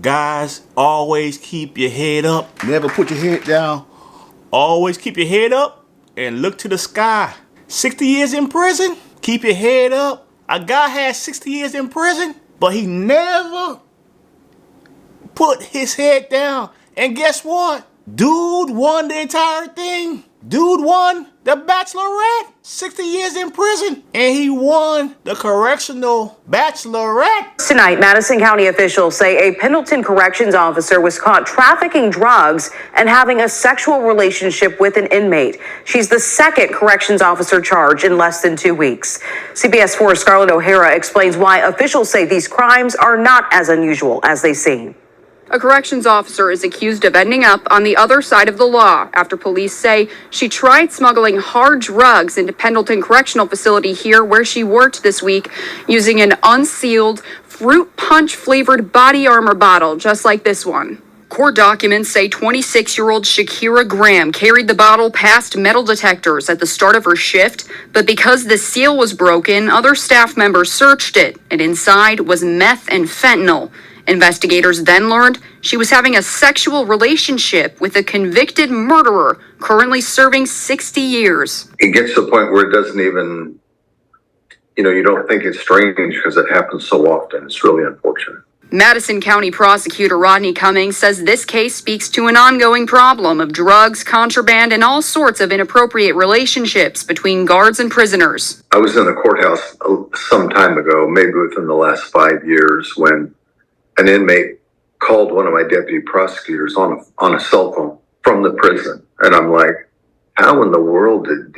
Guys, always keep your head up. Never put your head down. Always keep your head up and look to the sky. 60 years in prison, keep your head up. A guy had 60 years in prison, but he never put his head down. And guess what? Dude won the entire thing. Dude won the Bachelorette. 60 years in prison. And he won the correctional Bachelorette. Tonight, Madison County officials say a Pendleton corrections officer was caught trafficking drugs and having a sexual relationship with an inmate. She's the second corrections officer charged in less than 2 weeks. CBS 4's Scarlett O'Hara explains why officials say these crimes are not as unusual as they seem. A corrections officer is accused of ending up on the other side of the law after police say she tried smuggling hard drugs into Pendleton Correctional Facility here where she worked this week using an unsealed fruit punch flavored body armor bottle just like this one. Court documents say 26-year-old Shaqkera Graham carried the bottle past metal detectors at the start of her shift, but because the seal was broken, other staff members searched it, and inside was meth and fentanyl. Investigators then learned she was having a sexual relationship with a convicted murderer currently serving 60 years. It gets to the point where it doesn't even, you don't think it's strange because it happens so often. It's really unfortunate. Madison County Prosecutor Rodney Cummings says this case speaks to an ongoing problem of drugs, contraband, and all sorts of inappropriate relationships between guards and prisoners. I was in the courthouse some time ago, maybe within the last 5 years, when an inmate called one of my deputy prosecutors on a cell phone from the prison. And I'm like, how in the world did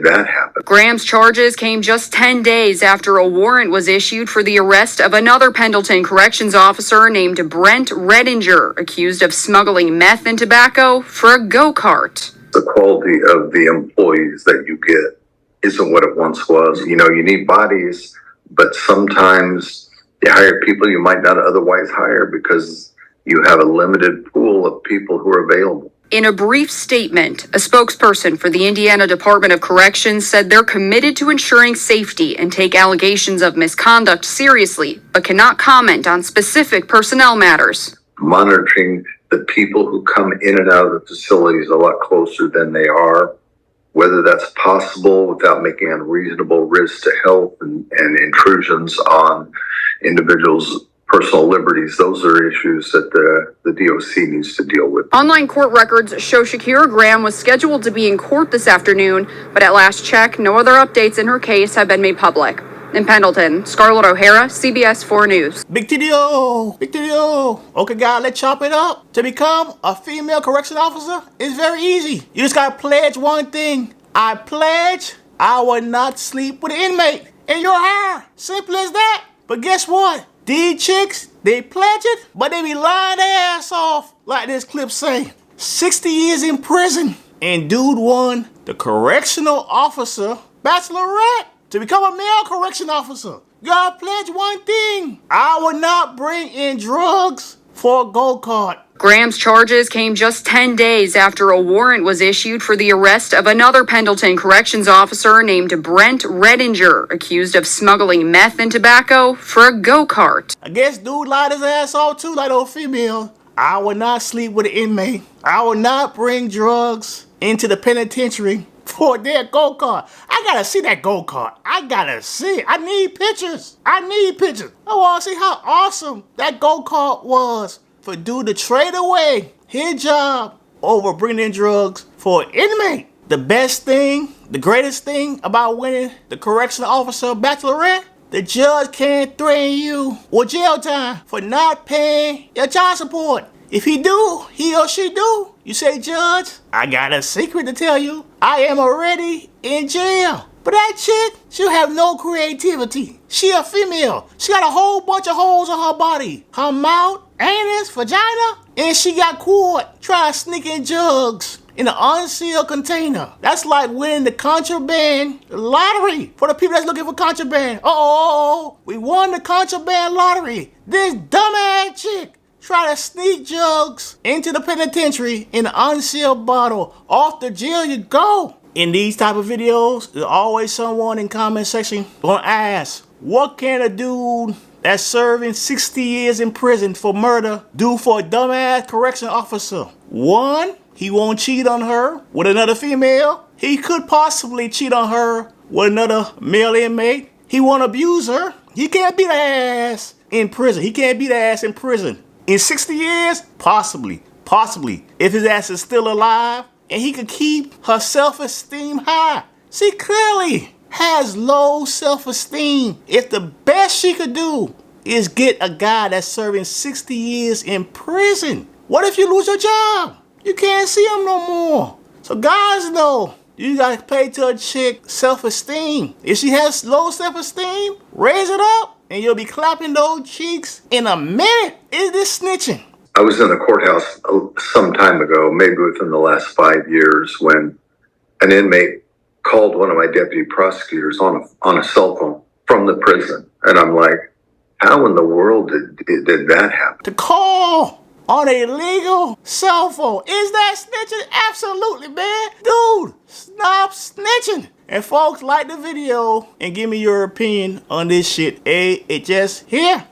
that happen? Graham's charges came just 10 days after a warrant was issued for the arrest of another Pendleton corrections officer named Brent Redinger, accused of smuggling meth and tobacco for a go-kart. The quality of the employees that you get isn't what it once was. You need bodies, but sometimes you hire people you might not otherwise hire because you have a limited pool of people who are available. In a brief statement, a spokesperson for the Indiana Department of Corrections said they're committed to ensuring safety and take allegations of misconduct seriously, but cannot comment on specific personnel matters. Monitoring the people who come in and out of the facilities a lot closer than they are, whether that's possible without making unreasonable risks to health and intrusions on individuals' personal liberties. Those are issues that the DOC needs to deal with. Online court records show Shaqkera Graham was scheduled to be in court this afternoon, but at last check, no other updates in her case have been made public. In Pendleton, Scarlett O'Hara, CBS 4 News. Big TDO, big TDO. Okay, guys, let's chop it up. To become a female correction officer is very easy. You just gotta pledge one thing. I pledge I will not sleep with an inmate in your hair. Simple as that. But guess what? These chicks, they pledge it, but they be lying their ass off, like this clip say. 60 years in prison, and dude won the correctional officer Bachelorette. To become a male correction officer, you gotta pledge one thing. I will not bring in drugs for a go-kart. Graham's charges came just 10 days after a warrant was issued for the arrest of another Pendleton corrections officer named Brent Redinger, accused of smuggling meth and tobacco for a go-kart. I guess dude lied his ass off too, like those females. I will not sleep with an inmate. I will not bring drugs into the penitentiary for their go-kart. I gotta see that go-kart. I gotta see it. I need pictures. I wanna see how awesome that go-kart was. For dude to trade away his job over bringing in drugs for an inmate. The best thing, the greatest thing about winning the correctional officer Bachelorette, the judge can't threaten you with jail time for not paying your child support. If he or she do, you say, Judge, I got a secret to tell you. I am already in jail. But that chick, she'll have no creativity. She a female. She got a whole bunch of holes on her body. Her mouth, anus, vagina, and she got caught trying to sneak in drugs in an unsealed container. That's like winning the contraband lottery for the people that's looking for contraband. We won the contraband lottery. This dumbass chick tried to sneak drugs into the penitentiary in an unsealed bottle. Off to jail you go. In these type of videos, there's always someone in comment section gonna ask, what can a dude that's serving 60 years in prison for murder due for a dumbass correction officer. One, he won't cheat on her with another female. He could possibly cheat on her with another male inmate. He won't abuse her. He can't beat her ass in prison. He can't beat her ass in prison. In 60 years, possibly, if his ass is still alive, and he could keep her self-esteem high. She clearly has low self-esteem. If the best she could do is get a guy that's serving 60 years in prison, what if you lose your job? You can't see him no more. So guys know, you gotta pay to a chick self-esteem. If she has low self-esteem, raise it up and you'll be clapping those cheeks in a minute. Is this snitching? I was in the courthouse some time ago, maybe within the last 5 years, when an inmate called one of my deputy prosecutors on a cell phone from the prison. And I'm like, how in the world did that happen? To call on a legal cell phone. Is that snitching? Absolutely, man. Dude, stop snitching. And folks, like the video and give me your opinion on this shit. It just here.